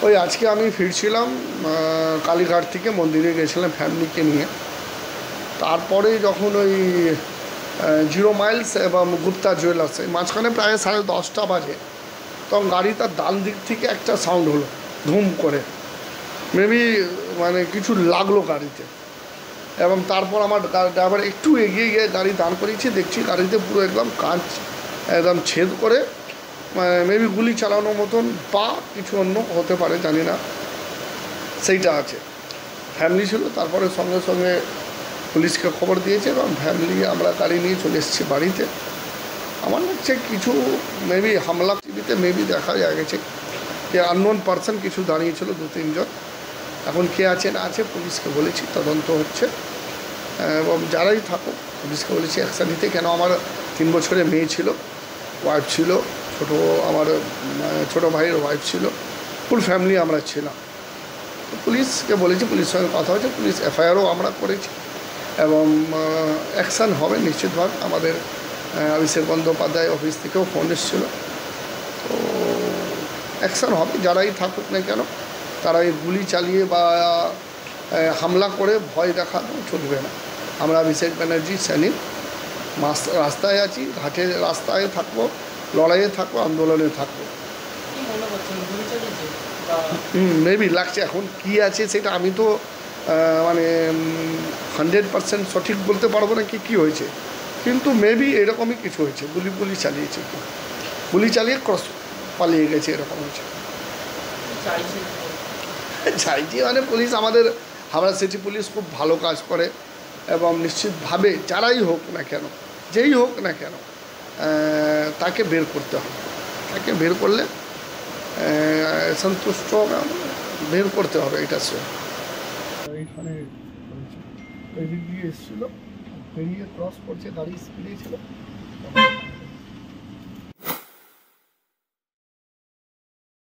ওই আজকে আমি ফিরছিলাম কালীঘাট থেকে, মন্দিরে গেছিলাম ফ্যামিলিকে নিয়ে। তারপরে যখন ওই 0 মাইলস এবং গুপ্তা জুয়েলার্স মাঝখানে প্রায় 10:30 বাজে, তখন গাড়িটার ডান দিক থেকে একটা সাউন্ড হলো ধুম করে, মেবি মানে কিছু লাগলো গাড়িতে। এবং তারপর আমার ড্রাইভার একটু এগিয়ে গিয়ে গাড়ি দাঁড় করিয়েছি, দেখছি গাড়িতে পুরো একদম কাঁচ একদম ছেদ করে, মেবি গুলি চালানোর মতন বা কিছু অন্য হতে পারে, জানি না, সেইটা আছে। ফ্যামিলি ছিল, তারপরে সঙ্গে সঙ্গে পুলিশকে খবর দিয়েছে এবং ফ্যামিলি আমরা গাড়ি নিয়ে চলে এসেছি বাড়িতে। আমার লাগছে কিছু মেবি হামলা টিভিতে মেবি দেখা গেছে যে আননোন পার্সন কিছু দাঁড়িয়েছিল 2-3 জন। এখন কে আছে না আছে পুলিশকে বলেছি, তদন্ত হচ্ছে। এবং যারাই থাকুক পুলিশকে বলেছি অ্যাকশান নিতে। কেন আমার 3 বছরের মেয়ে ছিল, ওয়াইফ ছিল, আমার ছোটো ভাইয়ের ওয়াইফ ছিল, ফুল ফ্যামিলি আমরা ছিলাম। পুলিশকে বলেছি, পুলিশের সঙ্গে কথা হয়েছে, পুলিশ এফআইআরও আমরা করেছি এবং অ্যাকশান হবে নিশ্চিতভাবে। আমাদের অভিষেক বন্দ্যোপাধ্যায় অফিস থেকেও ফোন এসেছিল, তো অ্যাকশান হবে। যারাই থাকুক না কেন, তারা এই গুলি চালিয়ে বা হামলা করে ভয় দেখানো চলবে না। আমরা অভিষেক ব্যানার্জি সৈনিক, রাস্তায় আছি, ঘাটে রাস্তায় থাকবো, লড়াইয়ে থাকবো, আন্দোলনে থাকবো। মেবি লাগছে, এখন কি আছে সেটা আমি তো মানে 100% সঠিক বলতে পারবো না কি হয়েছে, কিন্তু মেবি এরকমই কিছু হয়েছে। গুলি চালিয়েছে, গুলি চালিয়ে ক্রস পালিয়ে গেছে, এরকম হয়েছে। চাইছি মানে পুলিশ, আমাদের হাওড়া সিটি পুলিশ খুব ভালো কাজ করে এবং নিশ্চিতভাবে যারাই হোক না কেন, যেই হোক না কেন, তাকে বের করতে হবে। তাকে বের করলে সন্তুষ্ট বের করতে হবে, এটা সে এইখানে এদিক দিয়ে এসেছিলো, পেরিয়ে ক্রস করছে, গাড়ি স্পিডে ছিল।